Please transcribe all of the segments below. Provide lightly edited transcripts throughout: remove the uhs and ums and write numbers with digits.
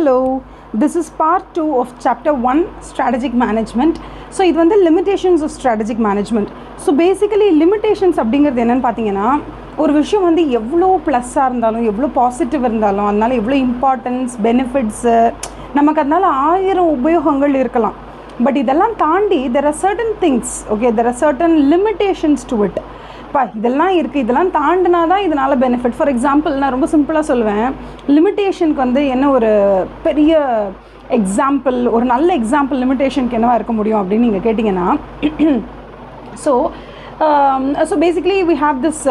Hello, this is part 2 of chapter 1 strategic management. So இது வந்து limitations of strategic management. So basically limitations அப்படிங்கிறது என்னன்னு பார்த்தீங்கன்னா ஒரு விஷயம் வந்து எவ்வளோ ப்ளஸ்ஸாக இருந்தாலும் எவ்வளோ பாசிட்டிவ் இருந்தாலும் அதனால எவ்வளோ இம்பார்ட்டன்ஸ் பெனிஃபிட்ஸு நமக்கு அதனால 1000 உபயோகங்கள் இருக்கலாம். பட் இதெல்லாம் தாண்டி there are certain things, okay, there are certain limitations to it. இப்போ இதெல்லாம் இருக்குது, இதெல்லாம் தாண்டினா தான் இதனால் பெனிஃபிட். ஃபார் எக்ஸாம்பிள் நான் ரொம்ப சிம்பிளாக சொல்லுவேன், லிமிட்டேஷனுக்கு வந்து என்ன ஒரு பெரிய எக்ஸாம்பிள், ஒரு நல்ல எக்ஸாம்பிள் லிமிட்டேஷனுக்கு என்னவா இருக்க முடியும் அப்படின்னு நீங்கள் கேட்டிங்கன்னா, so basically we have this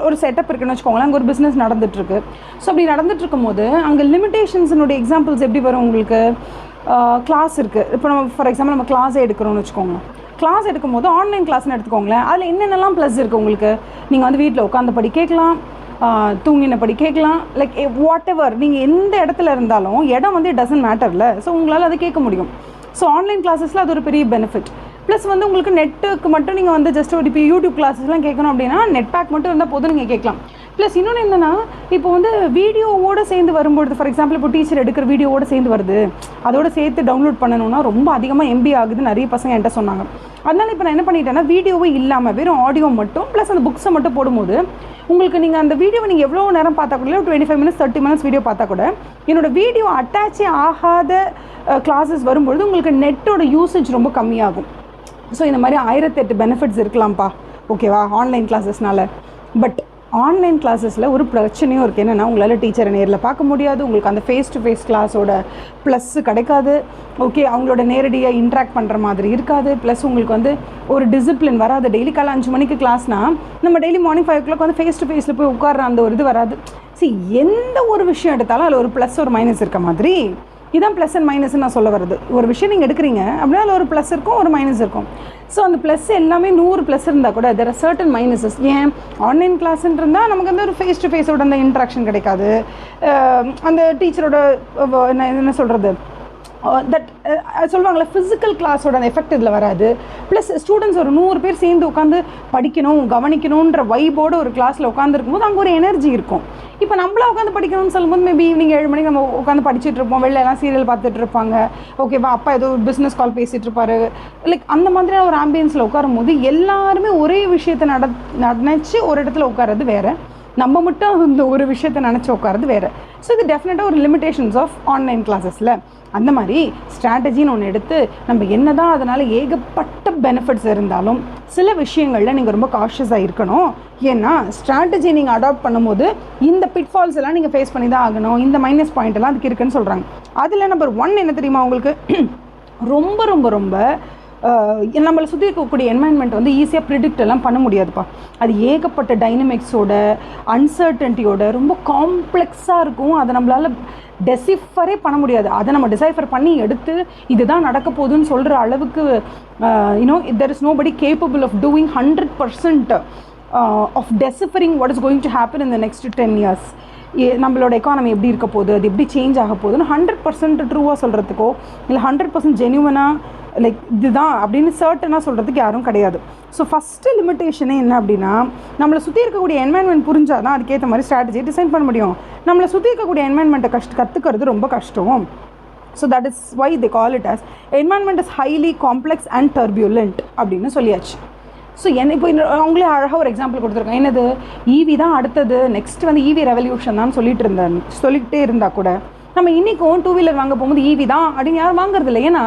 ஒரு செட்டப் இருக்குன்னு வச்சுக்கோங்களேன். அங்கே ஒரு பிஸ்னஸ் நடந்துகிட்ருக்கு. ஸோ அப்படி நடந்துகிட்ருக்கும் போது அங்கே லிமிட்டேஷன்ஸினுடைய எக்ஸாம்பிள்ஸ் எப்படி வரும் உங்களுக்கு? கிளாஸ் இருக்குது. இப்போ நம்ம ஃபார் எக்ஸாம்பிள் நம்ம கிளாஸே எடுக்கிறோம்னு வச்சுக்கோங்க. கிளாஸ் எடுக்கும் போது ஆன்லைன் கிளாஸ்னு எடுத்துக்கோங்களேன். அதில் என்னென்னலாம் ப்ளஸ் இருக்குது உங்களுக்கு? நீங்கள் வந்து வீட்டில் உட்காந்தபடி கேட்கலாம், தூங்கினபடி கேட்கலாம், லைக் வாட் எவர் நீங்கள் எந்த இடத்துல இருந்தாலும் இடம் வந்து டசன்ட் மேட்டரில். ஸோ உங்களால் அதை கேட்க முடியும். ஸோ ஆன்லைன் கிளாஸஸில் அது ஒரு பெரிய பெனிஃபிட். ப்ளஸ் வந்து உங்களுக்கு நெட்டுக்கு மட்டும் நீங்கள் வந்து ஜஸ்ட் ஒரு இப்போ யூடியூப் கிளாஸஸ்லாம் கேட்கணும் அப்படின்னா நெட் பேக் மட்டும் இருந்தால் போதும், நீங்கள் கேட்கலாம். ப்ளஸ் இன்னொன்று என்னென்னா, இப்போ வந்து வீடியோவோடு சேர்ந்து வரும்பொழுது, ஃபார் எக்ஸாம்பிள் இப்போ டீச்சர் எடுக்கிற வீடியோவோடு சேர்ந்து வருது, அதோடு சேர்த்து டவுன்லோட் பண்ணணும்னா ரொம்ப அதிகமாக எம்பி ஆகுது நிறைய பசங்க என்கிட்ட சொன்னாங்க. அதனால் இப்போ நான் என்ன பண்ணிட்டேன்னா, வீடியோவே இல்லாமல் வெறும் ஆடியோ மட்டும் ப்ளஸ் அந்த புக்ஸை மட்டும் போடும்போது உங்களுக்கு நீங்கள் அந்த வீடியோவை நீங்கள் எவ்வளோ நேரம் பார்த்தா கூட, 25 minutes 30 minutes வீடியோ பார்த்தா கூட, என்னோடய வீடியோ அட்டாச்சே ஆகாத கிளாஸஸ் வரும்பொழுது உங்களுக்கு நெட்டோட யூசேஜ் ரொம்ப கம்மியாகும். ஸோ இந்த மாதிரி 1008 பெனிஃபிட்ஸ் இருக்கலாம்ப்பா, ஓகேவா, ஆன்லைன் கிளாஸஸ்னால. பட் ஆன்லைன் கிளாஸஸில் ஒரு பிரச்சனையும் இருக்குது. என்னென்னா, உங்களால் டீச்சரை நேரில் பார்க்க முடியாது, உங்களுக்கு அந்த ஃபேஸ் டு ஃபேஸ் கிளாஸோட ப்ளஸ்ஸு கிடைக்காது, ஓகே, அவங்களோட நேரடியாக இன்ட்ராக்ட் பண்ணுற மாதிரி இருக்காது. ப்ளஸ் உங்களுக்கு வந்து ஒரு டிசிப்ளின் வராது. டெய்லி காலை 5 மணிக்கு கிளாஸ்னால் நம்ம டெய்லி மார்னிங் 5 o'clock வந்து ஃபேஸ் டு ஃபேஸில் போய் உட்கார்ற அந்த ஒரு இது வராது. சரி, எந்த ஒரு விஷயம் எடுத்தாலும் அதில் ஒரு ப்ளஸ் ஒரு மைனஸ் இருக்க மாதிரி. இதான் ப்ளஸ் அண்ட் மைனஸ்ன்னு நான் சொல்ல வருது. ஒரு விஷயம் நீங்கள் எடுக்கிறீங்க அப்படின்னா அதில் ஒரு ப்ளஸ் இருக்கும், ஒரு மைனஸ் இருக்கும். ஸோ அந்த ப்ளஸ் எல்லாமே 100 ப்ளஸ் இருந்தால் கூட தெர் ஆர் சர்டன் மைனஸஸ். ஏன் ஆன்லைன் கிளாஸ்ன்னு இருந்தால் நமக்கு வந்து ஒரு ஃபேஸ் டு ஃபேஸோட அந்த இன்ட்ராக்ஷன் கிடைக்காது, அந்த டீச்சரோட என்ன சொல்கிறது, தட் சொல்லுவாங்களே ஃபிசிக்கல் கிளாஸோட அந்த எஃபெக்ட் இதில் வராது. ப்ளஸ் ஸ்டூடெண்ட்ஸ் ஒரு 100 பேர் சேர்ந்து உட்காந்து படிக்கணும் கவனிக்கணுன்ற வைபோடு ஒரு கிளாஸில் உட்காந்துருக்கும் போது அங்கே ஒரு எனர்ஜி இருக்கும். இப்போ நம்மளா உட்காந்து படிக்கணும்னு சொல்லும்போது மேபி ஈவினிங் 7 மணிக்கு நம்ம உட்காந்து படிச்சுட்டு இருப்போம், வெளில எல்லாம் சீரியல் பார்த்துட்டு இருப்பாங்க, ஓகேவா, அப்பா ஏதோ ஒரு பிஸ்னஸ் கால் பேசிகிட்டு இருப்பாரு, லைக் அந்த மாதிரியான ஒரு ஆம்பியன்ஸில் உட்காரும் போது எல்லாருமே ஒரே விஷயத்தை நினச்சி ஒரு இடத்துல உட்காரது வேறு, நம்ம மட்டும் அந்த ஒரு விஷயத்தை நினச்சி உட்காரது வேறு. ஸோ இது டெஃபினட்டாக ஒரு லிமிடேஷன்ஸ் ஆஃப் ஆன்லைன் கிளாஸஸில். அந்த மாதிரி ஸ்ட்ராட்டஜின்னு ஒன்று எடுத்து நம்ம என்ன தான் அதனால் ஏகப்பட்ட பெனிஃபிட்ஸ் இருந்தாலும் சில விஷயங்களில் நீங்கள் ரொம்ப காஷியஸாக இருக்கணும். ஏன்னா ஸ்ட்ராட்டஜி நீங்கள் அடாப்ட் பண்ணும்போது இந்த பிட்ஃபால்ஸ் எல்லாம் நீங்கள் ஃபேஸ் பண்ணி தான் ஆகணும், இந்த மைனஸ் பாயிண்ட் எல்லாம் அதுக்கு இருக்குன்னு சொல்கிறாங்க. அதில் நம்பர் 1 என்ன தெரியுமா உங்களுக்கு? ரொம்ப ரொம்ப ரொம்ப நம்மளை சுற்றி இருக்கக்கூடிய என்வாயன்மெண்ட் வந்து ஈஸியாக ப்ரிடிக்ட் எல்லாம் பண்ண முடியாதுப்பா. அது ஏகப்பட்ட டைனமிக்ஸோட அன்சர்டன்ட்டியோட ரொம்ப காம்ப்ளெக்ஸாக இருக்கும். அதை நம்மளால் டெசிஃபரே பண்ண முடியாது. அதை நம்ம டிசைஃபர் பண்ணி எடுத்து இதுதான் நடக்க போகுதுன்னு சொல்கிற அளவுக்கு there is nobody capable of doing 100% of deciphering what is going to happen in the next 10 years. நம்மளோட எக்கானமி எப்படி இருக்க போகுது, அது எப்படி சேஞ்ச் ஆக போகுதுன்னு 100% ட்ரூவாக சொல்கிறதுக்கோ இல்லை 100% ஜென்யூவனாக லைக் இதுதான் அப்படின்னு சர்ட்டனாக சொல்கிறதுக்கு யாரும் கிடையாது. ஸோ ஃபஸ்ட்டு லிமிட்டேஷனே என்ன அப்படின்னா, நம்மளை சுற்றி இருக்கக்கூடிய என்வாயன்மெண்ட் புரிஞ்சால் தான் அதுக்கேற்ற மாதிரி ஸ்ட்ராட்டஜி டிசைன் பண்ண முடியும். நம்மளை சுற்றி இருக்கக்கூடிய என்வாயன்மெண்ட்டை கற்றுக்கிறது ரொம்ப கஷ்டம். So that is why they call it as environment is highly complex and turbulent அப்படின்னு சொல்லியாச்சு. ஸோ இப்போ அவங்களே அழகாக ஒரு எக்ஸாம்பிள் கொடுத்துருக்காங்க. என்னது, ஈவி தான் அடுத்தது, நெக்ஸ்ட் வந்து ஈவி ரெவல்யூஷன் தான் சொல்லிக்கிட்டே இருந்தால் கூட நம்ம இன்றைக்கும் 2 வீலர் வாங்க போகும்போது ஈவி தான் அப்படின்னு யாரும் வாங்குறது இல்லை. ஏன்னா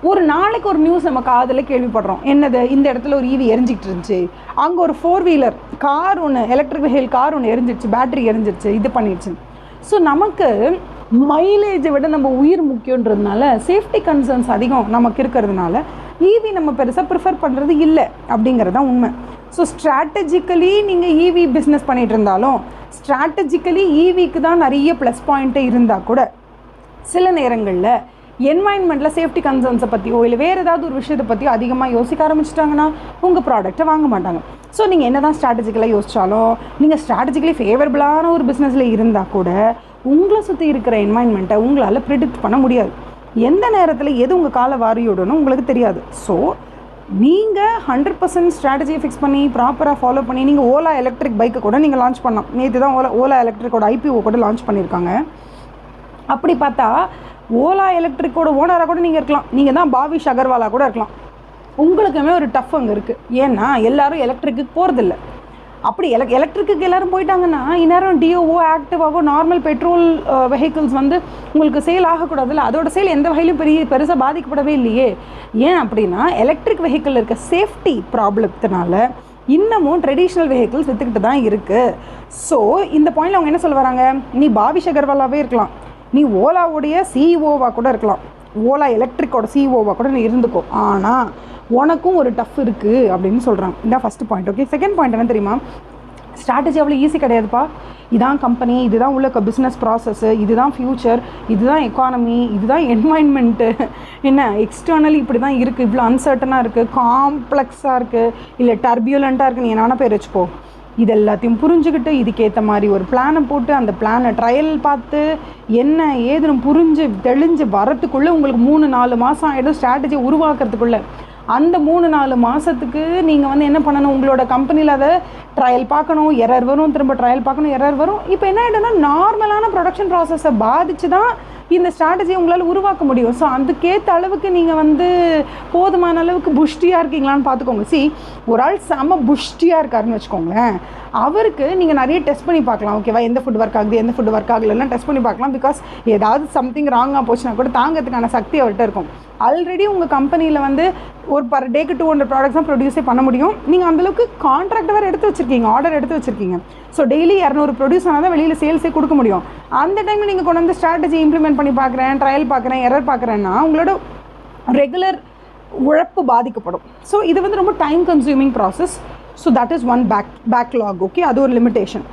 ஒரு நாளைக்கு ஒரு நியூஸ் நம்ம காதில் கேள்விப்படுறோம். என்னது, இந்த இடத்துல ஒரு ஈவி எரிஞ்சிக்கிட்டு இருந்துச்சு, அங்கே ஒரு 4 வீலர் கார் ஒன்று, எலக்ட்ரிக் வெஹிக்கிள் கார் ஒன்று எரிஞ்சிருச்சு, பேட்டரி எரிஞ்சிருச்சு, இது பண்ணிடுச்சு. ஸோ நமக்கு மைலேஜை விட நம்ம உயிர் முக்கியன்றதுனால, சேஃப்டி கன்சர்ன்ஸ் அதிகம் நமக்கு இருக்கிறதுனால ஈவி நம்ம பெருசாக ப்ரிஃபர் பண்ணுறது இல்லை அப்படிங்கிறது தான் உண்மை. ஸோ ஸ்ட்ராட்டஜிக்கலி நீங்கள் ஈவி பிஸ்னஸ் பண்ணிகிட்டு இருந்தாலும் ஸ்ட்ராட்டஜிக்கலி ஈவிக்கு தான் நிறைய ப்ளஸ் பாயிண்ட்டே இருந்தால் கூட சில நேரங்களில் என்வாயன்மெண்ட்டில் சேஃப்டி கன்சர்ன்ஸை பற்றியோ இல்லை வேறு ஏதாவது ஒரு விஷயத்தை பற்றியோ அதிகமாக யோசிக்க ஆரம்பிச்சிட்டாங்கன்னா உங்கள் ப்ராடக்ட்டை வாங்க மாட்டாங்க. ஸோ நீங்கள் என்ன தான் ஸ்ட்ராட்டஜிக்கலாக யோசித்தாலும், நீங்கள் ஸ்ட்ராட்டஜிக்கலி ஃபேவரபுளான ஒரு பிஸ்னஸில் இருந்தால் கூட உங்களை சுற்றி இருக்கிற என்வாயன்மெண்ட்டை உங்களால் ப்ரிடிக்ட் பண்ண முடியாது. எந்த நேரத்தில் எது உங்கள் காலை வாரியோடணும் உங்களுக்கு தெரியாது. ஸோ நீங்கள் 100% ஸ்ட்ராட்டஜியை ஃபிக்ஸ் பண்ணி ப்ராப்பராக ஃபாலோ பண்ணி நீங்கள் ஓலா எலக்ட்ரிக் பைக்கை கூட நீங்கள் லான்ச் பண்ணலாம். நேற்று தான் ஓலா எலக்ட்ரிக்கோட IPO கூட லான்ச் பண்ணியிருக்காங்க. அப்படி பார்த்தா ஓலா எலக்ட்ரிக்கோட ஓனராக கூட நீங்கள் இருக்கலாம், நீங்கள் தான் பாவிஷ் அகர்வாலா கூட இருக்கலாம். உங்களுக்குமே ஒரு டஃப் அங்கே இருக்குது. ஏன்னா எல்லோரும் எலக்ட்ரிக்கு போகிறதில்ல. அப்படி எலக்ட்ரிக்கு எல்லோரும் போயிட்டாங்கன்னா இந்நேரம் டிஓஓ ஆக்டிவாகவோ நார்மல் பெட்ரோல் வெஹிக்கிள்ஸ் வந்து உங்களுக்கு சேல் ஆகக்கூடாதுல்ல. அதோட சேல் எந்த வகையிலும் பெருசாக பாதிக்கப்படவே இல்லையே. ஏன் அப்படின்னா எலக்ட்ரிக் வெஹிக்கிள் இருக்க சேஃப்டி ப்ராப்ளத்தினால இன்னமும் ட்ரெடிஷ்னல் வெஹிக்கிள்ஸ் விற்றுக்கிட்டு தான் இருக்குது. ஸோ இந்த பாயிண்டில் அவங்க என்ன சொல்ல வராங்க, நீ பாவிஷ் அகர்வாலாவே இருக்கலாம், நீ ஓலாவுடைய சிஇஓவாக கூட இருக்கலாம், ஓலா எலக்ட்ரிக்கோட சிஇஓவாக கூட நீ இருந்துக்கோ, ஆனால் உனக்கும் ஒரு டஃப் இருக்குது அப்படின்னு சொல்கிறாங்க. இதான் first point. Okay, second point என்ன தெரியுமா, ஸ்ட்ராட்டஜி அவ்வளோ ஈஸி கிடையாதுப்பா. இதான் கம்பெனி, இதுதான் உள்ள பிஸ்னஸ் ப்ராசஸ்ஸு, இதுதான் ஃப்யூச்சர், இதுதான் எக்கானமி, இதுதான் என்வாயன்மெண்ட்டு, என்ன எக்ஸ்டர்னலி இப்படி தான் இருக்குது, இவ்வளோ அன்சர்டனாக இருக்குது, காம்ப்ளெக்ஸாக இருக்குது, இல்லை டர்பியூலண்ட்டாக இருக்குது, நீ என்ன பேர் வச்சுக்கோ. இது எல்லாத்தையும் புரிஞ்சுக்கிட்டு இதுக்கேற்ற மாதிரி ஒரு பிளானை போட்டு அந்த பிளானை ட்ரையல் பார்த்து என்ன ஏதுன்னு புரிஞ்சு தெளிஞ்சு வரத்துக்குள்ளே உங்களுக்கு 3-4 மாதம் ஆகிடும் ஸ்ட்ராட்டஜி உருவாக்குறதுக்குள்ளே. அந்த 3-4 மாதத்துக்கு நீங்கள் வந்து என்ன பண்ணணும், உங்களோட கம்பெனியில் அதை ட்ரையல் பார்க்கணும், எரர் வரும், திரும்ப ட்ரையல் பார்க்கணும், எரர் வரும். இப்போ என்ன ஆகிடும்னா நார்மலான ப்ரொடக்ஷன் ப்ராசஸை பாதித்து தான் இந்த ஸ்ட்ராட்டஜியை உங்களால் உருவாக்க முடியும். ஸோ அதுக்கேற்ற அளவுக்கு நீங்கள் வந்து போதுமான அளவுக்கு புஷ்டியாக இருக்கீங்களான்னு பார்த்துக்கோங்க. ஒரு ஆள் செம்ம புஷ்டியாக இருக்காருன்னு வச்சுக்கோங்களேன், அவருக்கு நீங்கள் நிறைய டெஸ்ட் பண்ணி பார்க்கலாம். ஓகேவா, எந்த ஃபுட் ஒர்க் ஆகுது, எந்த ஃபுட் ஒர்க் ஆகலைன்னா டெஸ்ட் பண்ணி பார்க்கலாம். பிகாஸ் ஏதாவது சம்திங் ராங்காக போச்சுன்னா கூட தாங்கிறதுக்கான சக்தி அவர்கிட்ட இருக்கும். ஆல்ரெடி உங்கள் கம்பெனியில் வந்து ஒரு பர் டேக்கு 200 ப்ராடக்ட்ஸ் தான் ப்ரொடியூஸே பண்ண முடியும். நீங்கள் அந்தளவுக்கு கான்ட்ராக்ட் வேறு எடுத்து வச்சுருக்கீங்க, ஆர்டர் எடுத்து வச்சுருக்கீங்க. ஸோ டெய்லி 200 ப்ரொடியூஸ் ஆனால் தான் வெளியில் சேல்ஸே கொடுக்க முடியும். அந்த டைமில் நீங்கள் கொண்டு வந்து ஸ்ட்ராட்டஜி இம்ப்ளிமெண்ட் பண்ணி பார்க்குறேன், ட்ரையல் பார்க்குறேன், எரர் பார்க்குறேன்னா உங்களோட ரெகுலர் உழைப்பு பாதிக்கப்படும். ஸோ இது வந்து ரொம்ப time consuming process. So that is one backlog. Okay, அது ஒரு லிமிட்டேஷன்.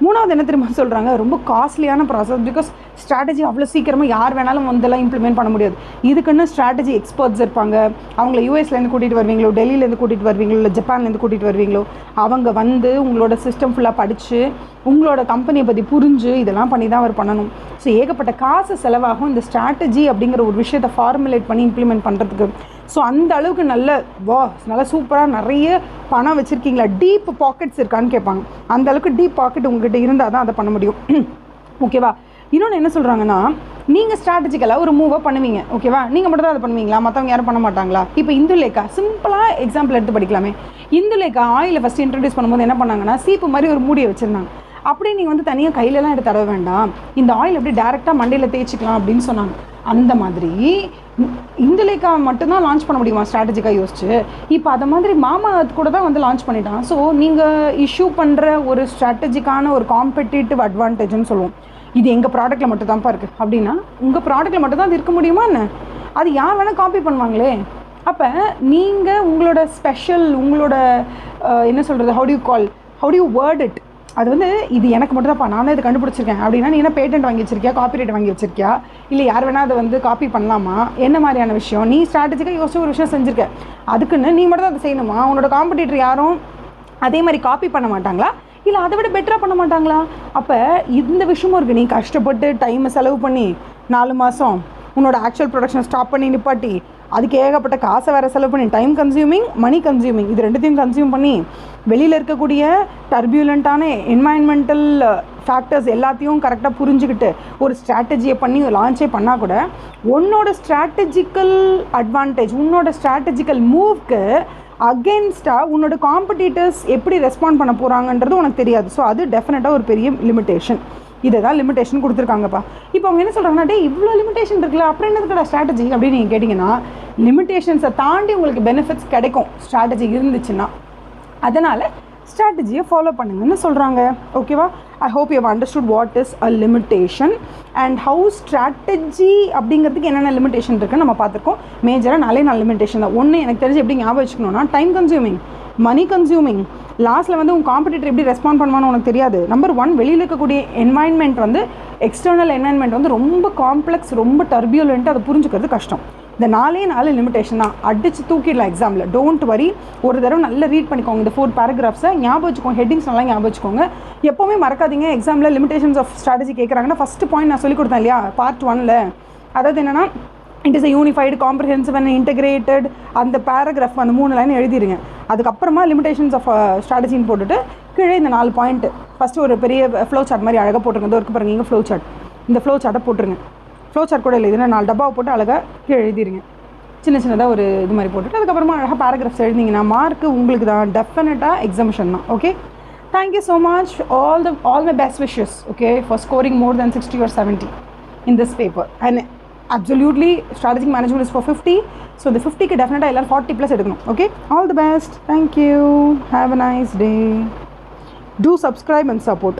மூணாவது என்ன தெரியுமா சொல்கிறாங்க, ரொம்ப காஸ்ட்லியான ப்ராசஸ். பிகாஸ் ஸ்ட்ராட்டஜி அவ்வளோ சீக்கிரமாக யார் வேணாலும் வந்தெல்லாம் இம்ப்ளிமெண்ட் பண்ண முடியாது. இதுக்குன்னு ஸ்ட்ராட்டஜி எக்ஸ்பர்ட்ஸ் இருப்பாங்க. அவங்கள யூஎஸ்லேருந்து கூட்டிகிட்டு வருவீங்களோ, டெல்லியிலேருந்து கூட்டிகிட்டு வருவீங்களோ, இல்லை ஜப்பான்லேருந்து கூட்டிகிட்டு வருவீங்களோ, அவங்க வந்து உங்களோட சிஸ்டம் ஃபுல்லாக படித்து உங்களோட கம்பெனியை பற்றி புரிஞ்சு இதெல்லாம் பண்ணி தான் அவர் பண்ணணும். ஸோ ஏகப்பட்ட காசு செலவாகும் இந்த ஸ்ட்ராட்டஜி அப்படிங்கிற ஒரு விஷயத்தை ஃபார்முலேட் பண்ணி இம்ப்ளிமெண்ட் பண்ணுறதுக்கு. ஸோ அந்த அளவுக்கு நல்லா சூப்பராக நிறைய பணம் வச்சுருக்கீங்களா, டீப் பாக்கெட்ஸ் இருக்கான்னு கேட்பாங்க. அந்த அளவுக்கு டீப் பாக்கெட் உங்கள்கிட்ட இருந்தால் தான் அதை பண்ண முடியும். ஓகேவா, இன்னொன்று என்ன சொல்கிறாங்கன்னா, நீங்கள் ஸ்ட்ராட்டஜிக்கலாக ஒரு மூவாக பண்ணுவீங்க. ஓகேவா, நீங்கள் மட்டும் தான் அதை பண்ணுவீங்களா, மற்றவங்க யாரும் பண்ண மாட்டாங்களா? இப்போ இந்துலேக்கா சிம்பிளாக எக்ஸாம்பிள் எடுத்து படிக்கலாமே. இந்துலேக்கா ஆயிலை ஃபஸ்ட்டு இன்ட்ரடியூஸ் பண்ணும்போது என்ன பண்ணாங்கன்னா, சீப்பு மாதிரி ஒரு மூடியை வச்சுருந்தாங்க. அப்படியே நீங்கள் வந்து தனியாக கையிலலாம் எடுத்து தடவ வேண்டாம், இந்த ஆயில் எப்படி டேரெக்டாக மண்டையில் தேய்ச்சிக்கலாம் அப்படின்னு சொன்னாங்க. அந்த மாதிரி இந்துலேக்கா மட்டும்தான் லான்ச் பண்ண முடியுமா ஸ்ட்ராட்டஜிக்காக யோசிச்சு. இப்போ அதை மாதிரி மாமா கூட தான் வந்து லான்ச் பண்ணிட்டான். ஸோ நீங்கள் இஷ்யூ பண்ணுற ஒரு ஸ்ட்ராட்டஜிக்கான ஒரு காம்படிட்டிவ் அட்வான்டேஜ்னு சொல்லுவோம். இது எங்கள் ப்ராடக்ட்டில் மட்டும் தான்ப்பா இருக்குது அப்படின்னா, உங்கள் ப்ராடக்ட்டில் மட்டும் தான் அது இருக்க முடியுமா என்ன? அது யார் வேணால் காப்பி பண்ணுவாங்களே. அப்போ நீங்கள் உங்களோட ஸ்பெஷல், உங்களோட என்ன சொல்கிறது, ஹவு டு வேர்ட் இட், அது வந்து இது எனக்கு மட்டும் தான்ப்பா, நான் தான் இதை கண்டுபிடிச்சிருக்கேன் அப்படின்னா, நீ என்ன பேட்டன்ட் வாங்கி வச்சிருக்கியா, காப்பிரைட் வாங்கி வச்சிருக்கியா, இல்லை யார் வேணால் அதை வந்து காப்பி பண்ணலாமா, என்ன மாதிரியான விஷயம்? நீ ஸ்ட்ராட்டஜிக்காக யோசிச்சு ஒரு விஷயம் செஞ்சுருக்க, அதுக்குன்னு நீ மட்டும் தான் அதை செய்யணுமா? உன்னோட காம்படிட்டர் யாரும் அதே மாதிரி காப்பி பண்ண மாட்டாங்களா, இல்லை அதை விட பெட்டராக பண்ண மாட்டாங்களா? அப்போ இந்த விஷயமும் இருக்குது. நீ கஷ்டப்பட்டு டைமை செலவு பண்ணி 4 மாதம் உன்னோட ஆக்சுவல் ப்ரொடக்ஷனை ஸ்டாப் பண்ணி நிப்பாட்டி அதுக்கு ஏகப்பட்ட காசை வேறு செலவு பண்ணி, டைம் கன்சியூமிங், மணி கன்சியூமிங், இது ரெண்டுத்தையும் கன்சியூம் பண்ணி வெளியில் இருக்கக்கூடிய டர்பியூலண்ட்டான என்வாயன்மெண்டல் ஃபேக்டர்ஸ் எல்லாத்தையும் கரெக்டாக புரிஞ்சுக்கிட்டு ஒரு ஸ்ட்ராட்டஜியை பண்ணி லான்ச்சே பண்ணால் கூட உன்னோட ஸ்ட்ராட்டஜிக்கல் அட்வான்டேஜ், உன்னோட ஸ்ட்ராட்டஜிக்கல் மூவ்க்கு அகெயின்ஸ்டாக உன்னோட காம்படிட்டர்ஸ் எப்படி ரெஸ்பாண்ட் பண்ண போகிறாங்கன்றது உனக்கு தெரியாது. ஸோ அது டெஃபினட்டாக ஒரு பெரிய லிமிட்டேஷன். இதை தான் லிமிட்டேஷன் கொடுத்துருக்காங்கப்பா. இப்போ அவங்க என்ன சொல்கிறாங்கன்னா, டே இவ்வளோ லிமிட்டேஷன் இருக்குல்ல, அப்புறம் என்னதுக்கடா ஸ்ட்ராட்டஜி அப்படின்னு நீங்கள் கேட்டிங்கன்னா, லிமிட்டேஷன்ஸை தாண்டி உங்களுக்கு பெனிஃபிட்ஸ் கிடைக்கும் ஸ்ட்ராட்டஜி இருந்துச்சுன்னா. அதனால் ஸ்ட்ராட்டஜியை ஃபாலோ பண்ணுங்கன்னு சொல்கிறாங்க. ஓகேவா, I hope you have understood what is a limitation and how strategy அப்படிங்கிறதுக்கு என்னென்ன லிமிட்டேஷன் இருக்குன்னு நம்ம பார்த்துருக்கோம். மேஜராக 4 லிமிட்டேஷன் தான். ஒன்று எனக்கு தெரிஞ்சு எப்படி ஞாபகம் வச்சுக்கணும்னா, டைம் கன்சியூமிங், மணி கன்சியூமிங், லாஸ்ட்டில் வந்து உங்கள் காம்படிட்டர் எப்படி ரெஸ்பாண்ட் பண்ணுவான்னு உனக்கு தெரியாது. நம்பர் 1, வெளியில் இருக்கக்கூடிய என்வாயன்மெண்ட் வந்து எக்ஸ்டர்னல் என்வாயன்மெண்ட் வந்து ரொம்ப காம்ப்ளெக்ஸ், ரொம்ப டர்பியூலண்ட்டு, அதை புரிஞ்சுக்கிறது கஷ்டம். இந்த 4 லிமிட்டேஷன் தான். அடித்து தூக்கிடலாம் எக்ஸாமில். டோன்ட் வரி, ஒரு தடவை நல்லா ரீட் பண்ணிக்கோங்க இந்த 4 பேராகிராஃப்ஸை, ஞாபகம் வச்சுக்கோங்க, ஹெட்டிங்ஸ் நல்லா ஞாபகம் வச்சுக்கோங்க. எப்போவுமே மறக்காதீங்க, எக்ஸாமில் லிமிட்டேஷன்ஸ் ஆஃப் ஸ்ட்ராட்டஜி கேட்குறாங்கன்னா ஃபஸ்ட்டு பாயிண்ட் நான் சொல்லிக் கொடுத்தேன் இல்லையா, பார்ட் 1ல். அதாவது என்னென்னா, it is a unified, comprehensive and integrated, அந்த பேராகிராஃப் அந்த 3 லைன் எழுதிடுங்க. அதுக்கப்புறமா லிமிடேஷன்ஸ் ஆஃப் ஸ்ட்ராட்டஜின்னு போட்டுட்டு கீழே இந்த 4 பாயிண்ட் ஃபஸ்ட்டு ஒரு பெரிய ஃப்ளோ சார்ட் மாதிரி அழகாக போட்டுருங்க. இது இருக்கு பாருங்க, இங்கே ஃப்ளோ சார்ட், இந்த ஃப்ளோ சார்ட்டை போட்டுருங்க. ஃப்ளோ சார்ட் கூட இல்லை, இதுனா 4 டப்பாவை போட்டு அழகாக கீழே எழுதிடுங்க. சின்ன சின்னதாக ஒரு இது மாதிரி போட்டுட்டு அதுக்கப்புறமா அழகாக பேராகிராஃப்ஸ் எழுதிங்கன்னா மார்க்கு உங்களுக்கு தான், டெஃபினட்டாக எக்ஸாமிஷன் தான். Okay, thank you so much. All my best wishes, okay, for scoring more than 60 or 70 in this paper. And absolutely strategic management is for 50, so the 50க்கு டெஃபினட்டாக எல்லோரும் 40+ எடுக்கணும். Okay, all the best. Thank you, have a nice day. Do subscribe and support.